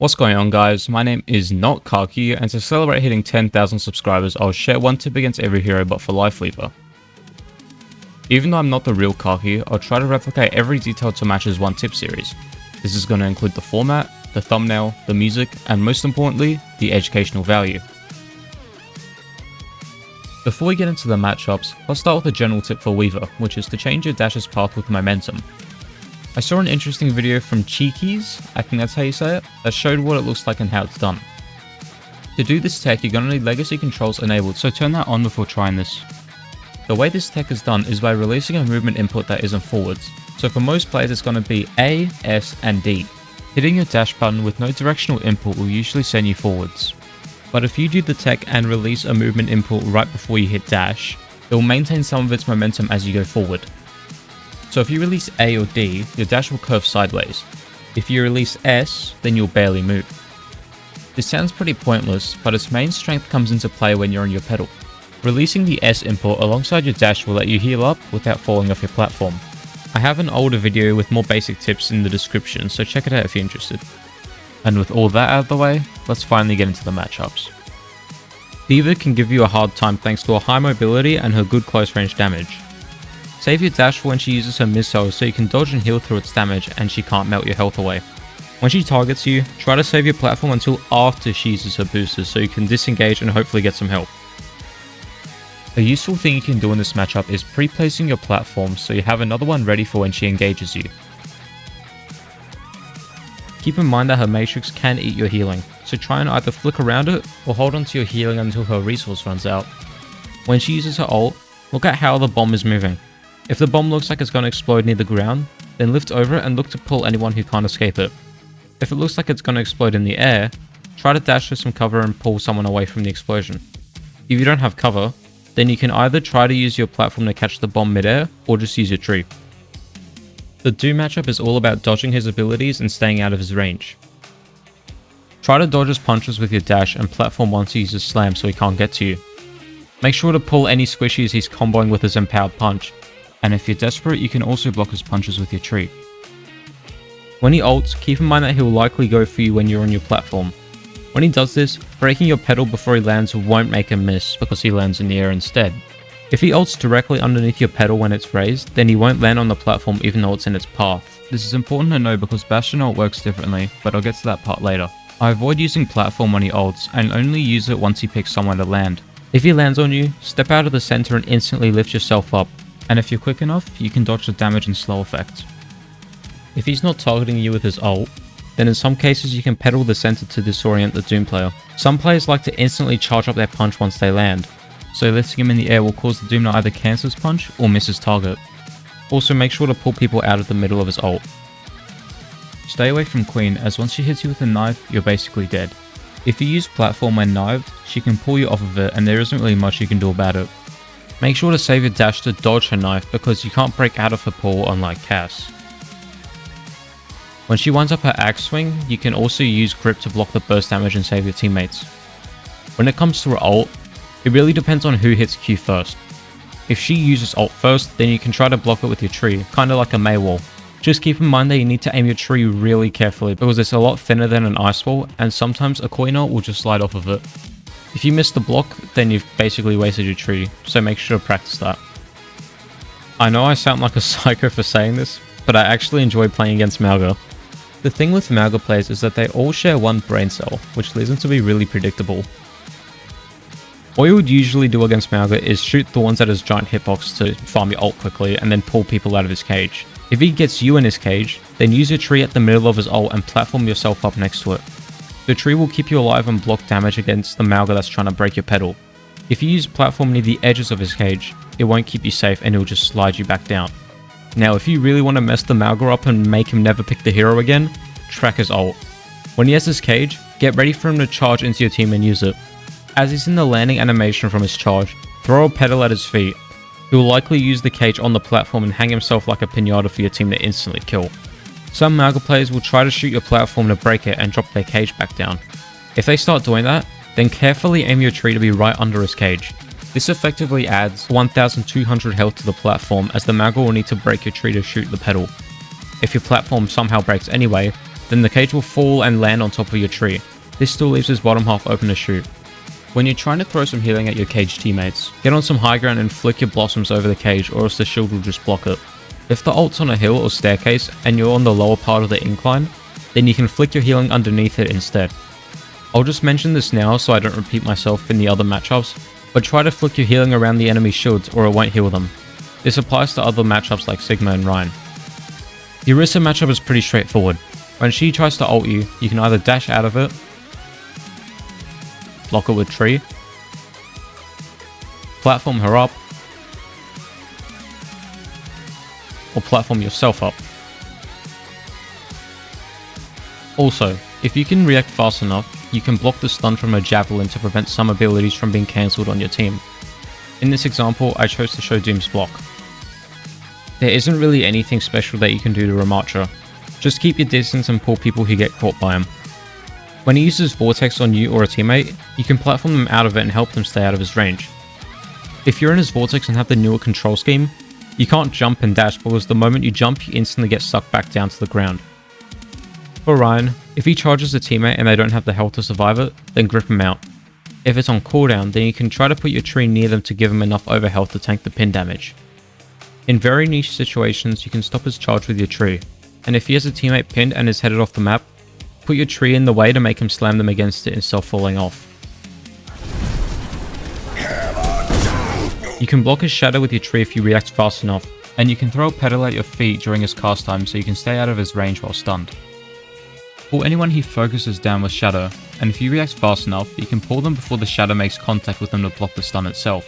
What's going on, guys? My name is not KarQ, and to celebrate hitting 10,000 subscribers, I'll share one tip against every hero but for Lifeweaver. Even though I'm not the real KarQ, I'll try to replicate every detail to Match's one tip series. This is going to include the format, the thumbnail, the music, and most importantly, the educational value. Before we get into the matchups, I'll start with a general tip for Weaver, which is to change your dash's path with momentum. I saw an interesting video from Cheekies, I think that's how you say it, that showed what it looks like and how it's done. To do this tech, you're going to need legacy controls enabled, so turn that on before trying this. The way this tech is done is by releasing a movement input that isn't forwards, so for most players it's going to be A, S, and D. Hitting your dash button with no directional input will usually send you forwards. But if you do the tech and release a movement input right before you hit dash, it will maintain some of its momentum as you go forward. So if you release A or D, your dash will curve sideways. If you release S, then you'll barely move. This sounds pretty pointless, but its main strength comes into play when you're on your pedal. Releasing the S input alongside your dash will let you heal up without falling off your platform. I have an older video with more basic tips in the description, so check it out if you're interested. And with all that out of the way, let's finally get into the matchups. D.Va can give you a hard time thanks to her high mobility and her good close range damage. Save your dash for when she uses her missiles so you can dodge and heal through its damage and she can't melt your health away. When she targets you, try to save your platform until after she uses her boosters so you can disengage and hopefully get some help. A useful thing you can do in this matchup is pre-placing your platform so you have another one ready for when she engages you. Keep in mind that her matrix can eat your healing, so try and either flick around it or hold onto your healing until her resource runs out. When she uses her ult, look at how the bomb is moving. If the bomb looks like it's going to explode near the ground, then lift over it and look to pull anyone who can't escape it. If it looks like it's going to explode in the air, try to dash for some cover and pull someone away from the explosion. If you don't have cover, then you can either try to use your platform to catch the bomb mid-air, or just use your tree. The Doom matchup is all about dodging his abilities and staying out of his range. Try to dodge his punches with your dash and platform once he uses slam so he can't get to you. Make sure to pull any squishies he's comboing with his empowered punch, and if you're desperate you can also block his punches with your tree. When he ults, keep in mind that he'll likely go for you when you're on your platform. When he does this, breaking your pedal before he lands won't make him miss because he lands in the air instead. If he ults directly underneath your pedal when it's raised, then he won't land on the platform even though it's in its path. This is important to know because Bastion ult works differently, but I'll get to that part later. I avoid using platform when he ults and only use it once he picks somewhere to land. If he lands on you, step out of the center and instantly lift yourself up, and if you're quick enough, you can dodge the damage and slow effect. If he's not targeting you with his ult, then in some cases you can pedal the center to disorient the Doom player. Some players like to instantly charge up their punch once they land, so lifting him in the air will cause the Doom to either cancel his punch or miss his target. Also make sure to pull people out of the middle of his ult. Stay away from Queen, as once she hits you with a knife, you're basically dead. If you use platform when knifed, she can pull you off of it and there isn't really much you can do about it. Make sure to save your dash to dodge her knife because you can't break out of her pull unlike Cass. When she winds up her axe swing, you can also use grip to block the burst damage and save your teammates. When it comes to her ult, it really depends on who hits Q first. If she uses ult first, then you can try to block it with your tree, kinda like a Mei wall. Just keep in mind that you need to aim your tree really carefully because it's a lot thinner than an ice wall and sometimes a coin ult will just slide off of it. If you miss the block, then you've basically wasted your tree, so make sure to practice that. I know I sound like a psycho for saying this, but I actually enjoy playing against Mauga. The thing with Mauga players is that they all share one brain cell, which leads them to be really predictable. What you would usually do against Mauga is shoot thorns at his giant hitbox to farm your ult quickly and then pull people out of his cage. If he gets you in his cage, then use your tree at the middle of his ult and platform yourself up next to it. The tree will keep you alive and block damage against the Mauga that's trying to break your pedal. If you use platform near the edges of his cage, it won't keep you safe and it will just slide you back down. Now if you really want to mess the Mauga up and make him never pick the hero again, track his ult. When he has his cage, get ready for him to charge into your team and use it. As he's in the landing animation from his charge, throw a pedal at his feet. He will likely use the cage on the platform and hang himself like a pinata for your team to instantly kill. Some Mauga players will try to shoot your platform to break it and drop their cage back down. If they start doing that, then carefully aim your tree to be right under his cage. This effectively adds 1200 health to the platform as the Mauga will need to break your tree to shoot the pedal. If your platform somehow breaks anyway, then the cage will fall and land on top of your tree. This still leaves his bottom half open to shoot. When you're trying to throw some healing at your cage teammates, get on some high ground and flick your blossoms over the cage, or else the shield will just block it. If the ult's on a hill or staircase and you're on the lower part of the incline, then you can flick your healing underneath it instead. I'll just mention this now so I don't repeat myself in the other matchups, but try to flick your healing around the enemy's shields or it won't heal them. This applies to other matchups like Sigma and Rein. The Orisa matchup is pretty straightforward. When she tries to ult you, you can either dash out of it, block it with tree, platform her up, or platform yourself up. Also, if you can react fast enough, you can block the stun from a javelin to prevent some abilities from being cancelled on your team. In this example, I chose to show Doom's block. There isn't really anything special that you can do to Ramattra. Just keep your distance and pull people who get caught by him. When he uses Vortex on you or a teammate, you can platform them out of it and help them stay out of his range. If you're in his Vortex and have the newer control scheme, you can't jump and dash because the moment you jump, you instantly get sucked back down to the ground. For Rein, if he charges a teammate and they don't have the health to survive it, then grip him out. If it's on cooldown, then you can try to put your tree near them to give him enough overhealth to tank the pin damage. In very niche situations, you can stop his charge with your tree, and if he has a teammate pinned and is headed off the map, put your tree in the way to make him slam them against it instead of falling off. You can block his shadow with your tree if you react fast enough, and you can throw a pedal at your feet during his cast time so you can stay out of his range while stunned. Pull anyone he focuses down with shadow, and if you react fast enough, you can pull them before the shadow makes contact with them to block the stun itself.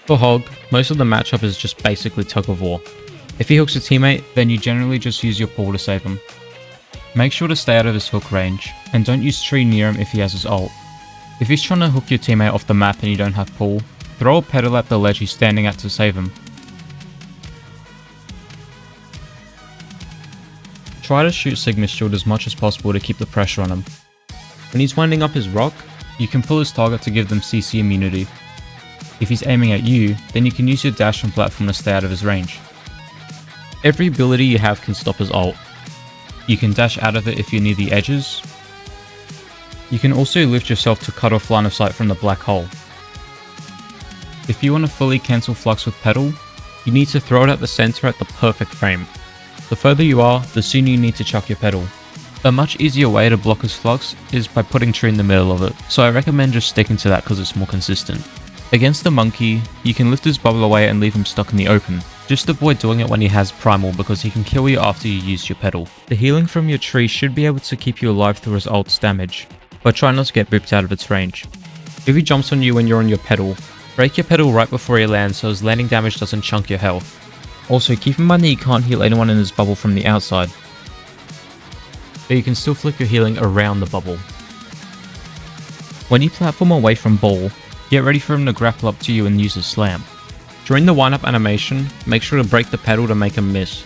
For Hog, most of the matchup is just basically tug of war. If he hooks a teammate, then you generally just use your pull to save him. Make sure to stay out of his hook range, and don't use tree near him if he has his ult. If he's trying to hook your teammate off the map and you don't have pull, throw a pedal at the ledge he's standing at to save him. Try to shoot Sigma's shield as much as possible to keep the pressure on him. When he's winding up his rock, you can pull his target to give them CC immunity. If he's aiming at you, then you can use your dash and platform to stay out of his range. Every ability you have can stop his ult. You can dash out of it if you're near the edges. You can also lift yourself to cut off line of sight from the black hole. If you want to fully cancel Flux with pedal, you need to throw it at the center at the perfect frame. The further you are, the sooner you need to chuck your pedal. A much easier way to block his Flux is by putting tree in the middle of it, so I recommend just sticking to that because it's more consistent. Against the monkey, you can lift his bubble away and leave him stuck in the open. Just avoid doing it when he has primal because he can kill you after you use your pedal. The healing from your tree should be able to keep you alive through his ult's damage, but try not to get booped out of its range. If he jumps on you when you're on your pedal, break your pedal right before he lands so his landing damage doesn't chunk your health. Also, keep in mind that you can't heal anyone in his bubble from the outside, but you can still flick your healing around the bubble. When you platform away from ball, get ready for him to grapple up to you and use his slam. During the wind-up animation, make sure to break the pedal to make him miss.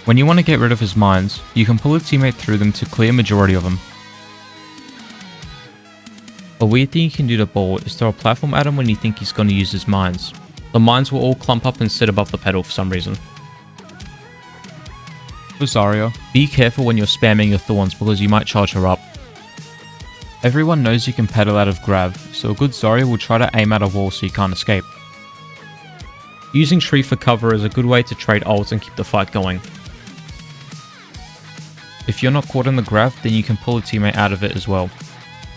When you want to get rid of his mines, you can pull a teammate through them to clear majority of them. A weird thing you can do to ball is throw a platform at him when you think he's going to use his mines. The mines will all clump up and sit above the pedal for some reason. For Zarya, be careful when you're spamming your thorns because you might charge her up. Everyone knows you can pedal out of grab, so a good Zarya will try to aim at a wall so you can't escape. Using tree for cover is a good way to trade ults and keep the fight going. If you're not caught in the grab, then you can pull a teammate out of it as well.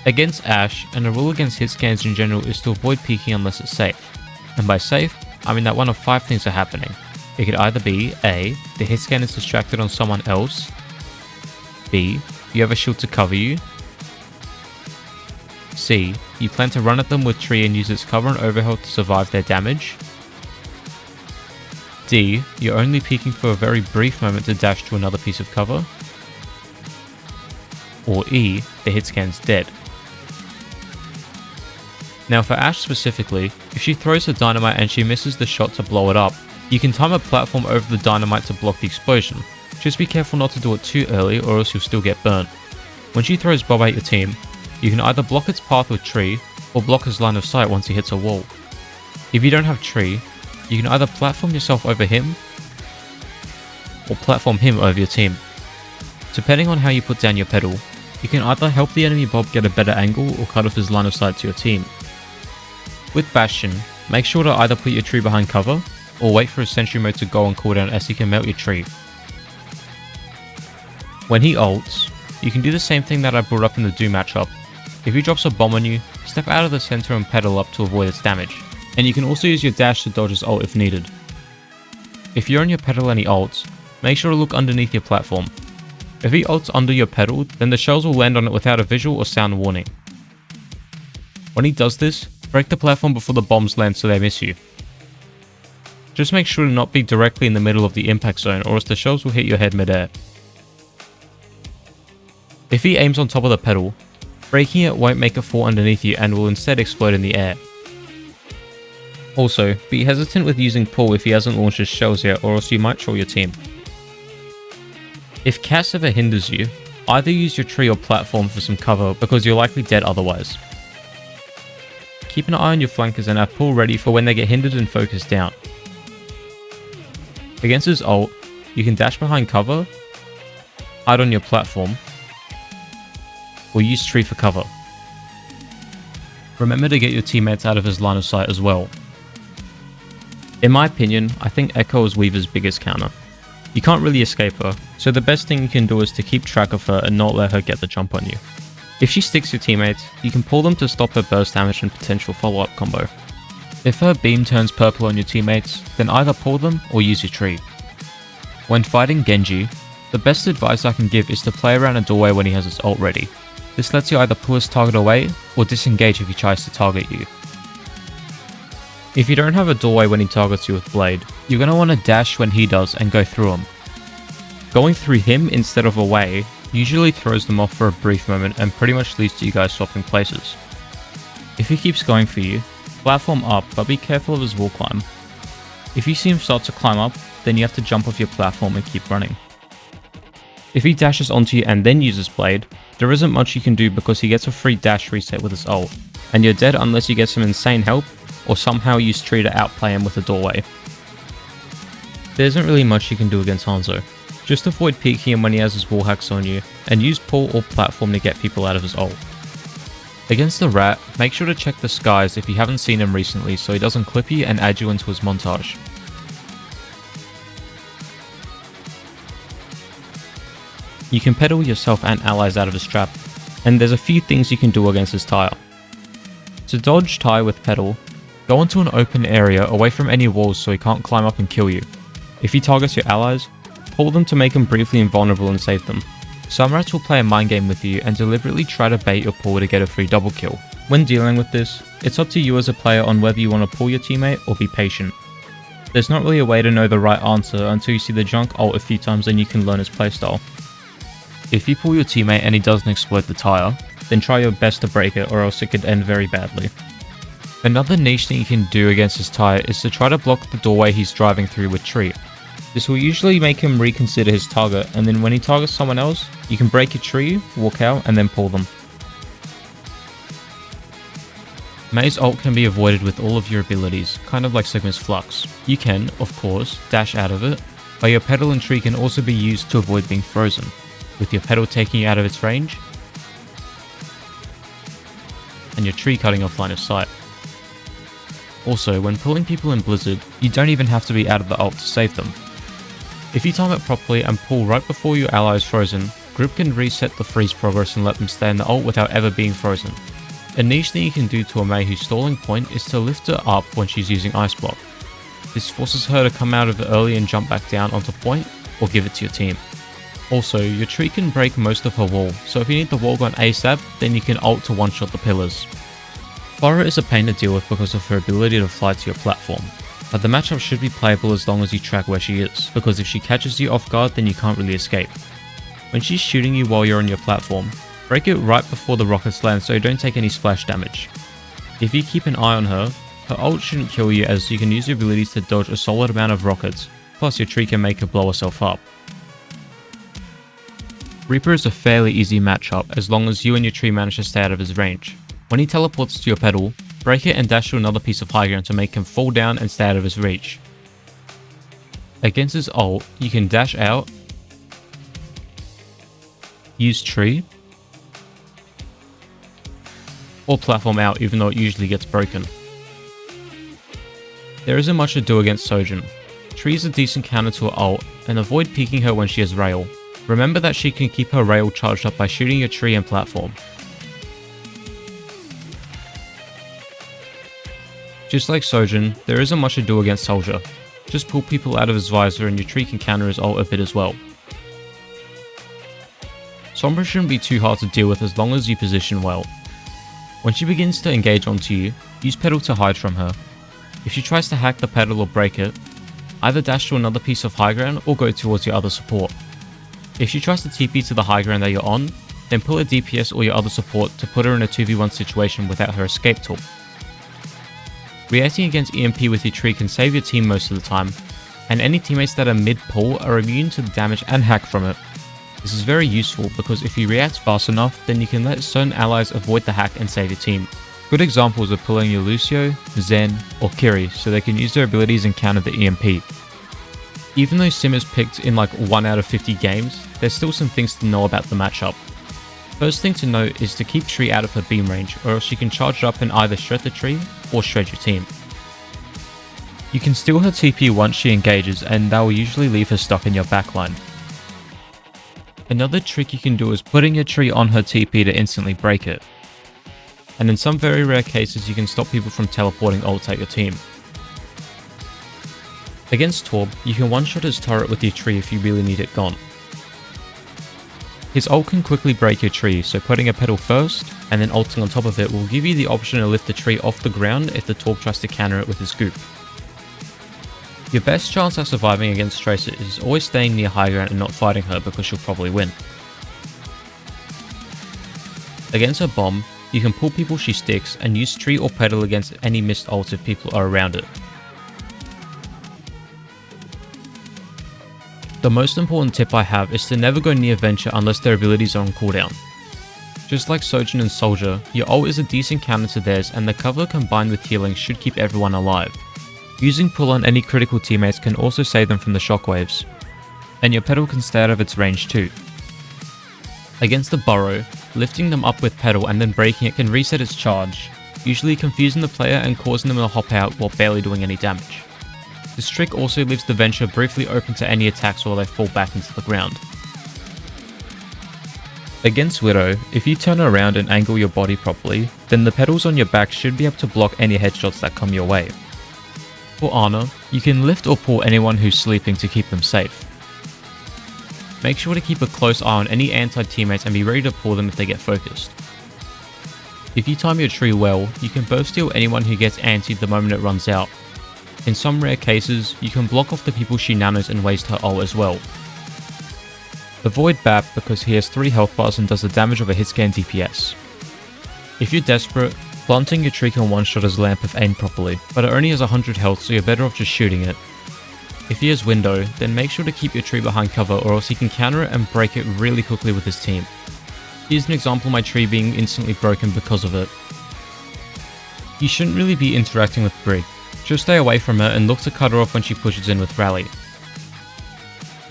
Against Ashe, and a rule against hit scans in general is to avoid peeking unless it's safe. And by safe, I mean that one of 5 things are happening. It could either be A, the hit scan is distracted on someone else, B, you have a shield to cover you, C, you plan to run at them with tree and use its cover and overhealth to survive their damage, D, you're only peeking for a very brief moment to dash to another piece of cover, or E, the hit scan's dead. Now for Ashe specifically, if she throws her dynamite and she misses the shot to blow it up, you can time a platform over the dynamite to block the explosion. Just be careful not to do it too early or else you'll still get burnt. When she throws Bob at your team, you can either block its path with tree, or block his line of sight once he hits a wall. If you don't have tree, you can either platform yourself over him, or platform him over your team. Depending on how you put down your pedal, you can either help the enemy Bob get a better angle or cut off his line of sight to your team. With Bastion, make sure to either put your tree behind cover, or wait for his sentry mode to go on cooldown as he can melt your tree. When he ults, you can do the same thing that I brought up in the Doom matchup. If he drops a bomb on you, step out of the center and pedal up to avoid its damage, and you can also use your dash to dodge his ult if needed. If you're on your pedal and he ults, make sure to look underneath your platform. If he ults under your pedal, then the shells will land on it without a visual or sound warning. When he does this, break the platform before the bombs land so they miss you. Just make sure to not be directly in the middle of the impact zone or else the shells will hit your head mid-air. If he aims on top of the pedal, breaking it won't make it fall underneath you and will instead explode in the air. Also, be hesitant with using pull if he hasn't launched his shells yet or else you might troll your team. If Cass ever hinders you, either use your tree or platform for some cover because you're likely dead otherwise. Keep an eye on your flankers and have pull ready for when they get hindered and focused down. Against his ult, you can dash behind cover, hide on your platform, or use tree for cover. Remember to get your teammates out of his line of sight as well. In my opinion, I think Echo is Weaver's biggest counter. You can't really escape her, so the best thing you can do is to keep track of her and not let her get the jump on you. If she sticks your teammates, you can pull them to stop her burst damage and potential follow-up combo. If her beam turns purple on your teammates, then either pull them or use your tree. When fighting Genji, the best advice I can give is to play around a doorway when he has his ult ready. This lets you either pull his target away or disengage if he tries to target you. If you don't have a doorway when he targets you with Blade, you're going to want to dash when he does and go through him. Going through him instead of away usually throws them off for a brief moment and pretty much leads to you guys swapping places. If he keeps going for you, platform up but be careful of his wall climb. If you see him start to climb up, then you have to jump off your platform and keep running. If he dashes onto you and then uses Blade, there isn't much you can do because he gets a free dash reset with his ult, and you're dead unless you get some insane help or somehow use tree to outplay him with a doorway. There isn't really much you can do against Hanzo. Just avoid peeking him when he has his wall hacks on you, and use pull or platform to get people out of his ult. Against the Rat, make sure to check the skies if you haven't seen him recently so he doesn't clip you and add you into his montage. You can pedal yourself and allies out of his trap, and there's a few things you can do against his tire. To dodge Ty with pedal, go into an open area away from any walls so he can't climb up and kill you. If he targets your allies, pull them to make them briefly invulnerable and save them. Some rats will play a mind game with you and deliberately try to bait your pull to get a free double kill. When dealing with this, it's up to you as a player on whether you want to pull your teammate or be patient. There's not really a way to know the right answer until you see the Junk ult a few times and you can learn his playstyle. If you pull your teammate and he doesn't explode the tire, then try your best to break it or else it could end very badly. Another niche thing you can do against his tire is to try to block the doorway he's driving through with tree. This will usually make him reconsider his target, and then when he targets someone else, you can break your tree, walk out, and then pull them. Mei's ult can be avoided with all of your abilities, kind of like Sigma's Flux. You can, of course, dash out of it, but your pedal and tree can also be used to avoid being frozen, with your pedal taking you out of its range, and your tree cutting off line of sight. Also, when pulling people in Blizzard, you don't even have to be out of the ult to save them. If you time it properly and pull right before your ally is frozen, group can reset the freeze progress and let them stay in the ult without ever being frozen. A niche thing you can do to a Mei who's stalling point is to lift her up when she's using Ice Block. This forces her to come out of it early and jump back down onto point, or give it to your team. Also, your tree can break most of her wall, so if you need the wall gone ASAP, then you can ult to one-shot the pillars. Pharah is a pain to deal with because of her ability to fly to your platform, but the matchup should be playable as long as you track where she is, because if she catches you off guard then you can't really escape. When she's shooting you while you're on your platform, break it right before the rockets land so you don't take any splash damage. If you keep an eye on her, her ult shouldn't kill you as you can use your abilities to dodge a solid amount of rockets, plus your tree can make her blow herself up. Reaper is a fairly easy matchup as long as you and your tree manage to stay out of his range. When he teleports to your pedal, break it and dash to another piece of high ground to make him fall down and stay out of his reach. Against his ult, you can dash out, use tree, or platform out even though it usually gets broken. There isn't much to do against Sojourn. Tree is a decent counter to her ult, and avoid peeking her when she has rail. Remember that she can keep her rail charged up by shooting your tree and platform. Just like Sojourn, there isn't much to do against Soldier. Just pull people out of his visor and your tree can counter his ult a bit as well. Sombra shouldn't be too hard to deal with as long as you position well. When she begins to engage onto you, use pedal to hide from her. If she tries to hack the pedal or break it, either dash to another piece of high ground or go towards your other support. If she tries to TP to the high ground that you're on, then pull a DPS or your other support to put her in a 2v1 situation without her escape tool. Reacting against EMP with your tree can save your team most of the time, and any teammates that are mid-pull are immune to the damage and hack from it. This is very useful because if you react fast enough, then you can let certain allies avoid the hack and save your team. Good examples are pulling your Lucio, Zen, or Kiri so they can use their abilities and counter the EMP. Even though Sim is picked in like 1 out of 50 games, there's still some things to know about the matchup. First thing to note is to keep tree out of her beam range, or else she can charge it up and either shred the tree or shred your team. You can steal her TP once she engages, and that will usually leave her stuck in your backline. Another trick you can do is putting your tree on her TP to instantly break it. And in some very rare cases you can stop people from teleporting ults at your team. Against Torb, you can one-shot his turret with your tree if you really need it gone. His ult can quickly break your tree, so putting a pedal first, and then ulting on top of it will give you the option to lift the tree off the ground if the Torb tries to counter it with his scoop. Your best chance at surviving against Tracer is always staying near high ground and not fighting her because she'll probably win. Against her bomb, you can pull people she sticks and use tree or pedal against any missed ults if people are around it. The most important tip I have is to never go near Venture unless their abilities are on cooldown. Just like Sojourn and Soldier, your ult is a decent counter to theirs and the cover combined with healing should keep everyone alive. Using pull on any critical teammates can also save them from the shockwaves, and your pedal can stay out of its range too. Against the burrow, lifting them up with pedal and then breaking it can reset its charge, usually confusing the player and causing them to hop out while barely doing any damage. This trick also leaves the Venture briefly open to any attacks while they fall back into the ground. Against Widow, if you turn around and angle your body properly, then the pedals on your back should be able to block any headshots that come your way. For Ana, you can lift or pull anyone who's sleeping to keep them safe. Make sure to keep a close eye on any anti-teammates and be ready to pull them if they get focused. If you time your tree well, you can both steal anyone who gets antied the moment it runs out. In some rare cases, you can block off the people she nanos and waste her ult as well. Avoid Bap because he has 3 health bars and does the damage of a hitscan DPS. If you're desperate, planting your tree can one-shot his lamp if aimed properly, but it only has 100 health so you're better off just shooting it. If he has window, then make sure to keep your tree behind cover or else he can counter it and break it really quickly with his team. Here's an example of my tree being instantly broken because of it. You shouldn't really be interacting with Brig. Just stay away from her and look to cut her off when she pushes in with Rally.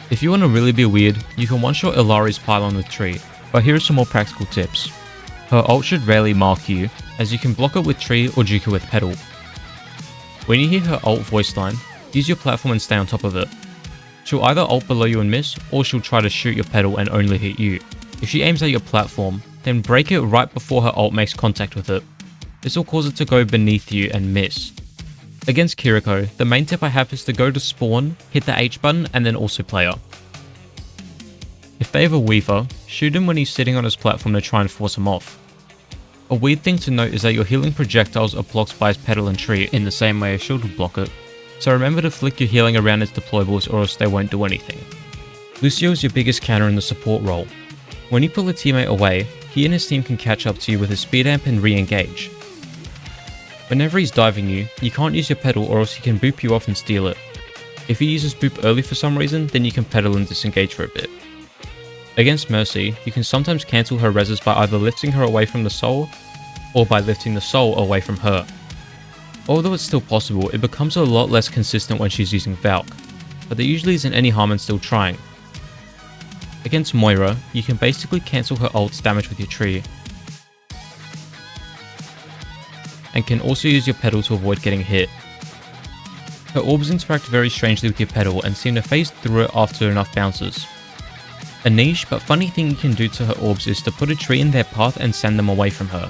If you want to really be weird, you can one-shot Illari's pylon with tree, but here are some more practical tips. Her ult should rarely mark you, as you can block it with tree or juke it with pedal. When you hear her ult voice line, use your platform and stay on top of it. She'll either ult below you and miss, or she'll try to shoot your pedal and only hit you. If she aims at your platform, then break it right before her ult makes contact with it. This will cause it to go beneath you and miss. Against Kiriko, the main tip I have is to go to spawn, hit the H button, and then also play her. If they have a Weaver, shoot him when he's sitting on his platform to try and force him off. A weird thing to note is that your healing projectiles are blocked by his pedal and tree in the same way a shield would block it, so remember to flick your healing around his deployables or else they won't do anything. Lucio is your biggest counter in the support role. When you pull a teammate away, he and his team can catch up to you with his speed amp and re-engage. Whenever he's diving you, you can't use your pedal or else he can boop you off and steal it. If he uses boop early for some reason, then you can pedal and disengage for a bit. Against Mercy, you can sometimes cancel her reses by either lifting her away from the soul, or by lifting the soul away from her. Although it's still possible, it becomes a lot less consistent when she's using Valk, but there usually isn't any harm in still trying. Against Moira, you can basically cancel her ult's damage with your tree, and can also use your petal to avoid getting hit. Her orbs interact very strangely with your petal and seem to phase through it after enough bounces. A niche but funny thing you can do to her orbs is to put a tree in their path and send them away from her.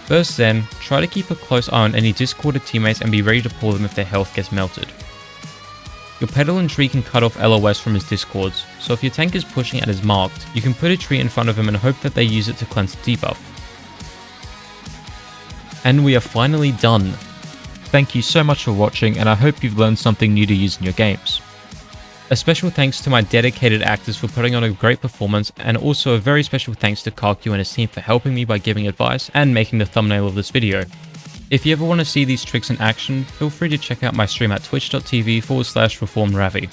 First then, try to keep a close eye on any discorded teammates and be ready to pull them if their health gets melted. Your petal and tree can cut off LOS from his discords, so if your tank is pushing and is marked, you can put a tree in front of him and hope that they use it to cleanse the debuff. And we are finally done. Thank you so much for watching, and I hope you've learned something new to use in your games. A special thanks to my dedicated actors for putting on a great performance, and also a very special thanks to KarQ and his team for helping me by giving advice and making the thumbnail of this video. If you ever want to see these tricks in action, feel free to check out my stream at twitch.tv/reformedravi.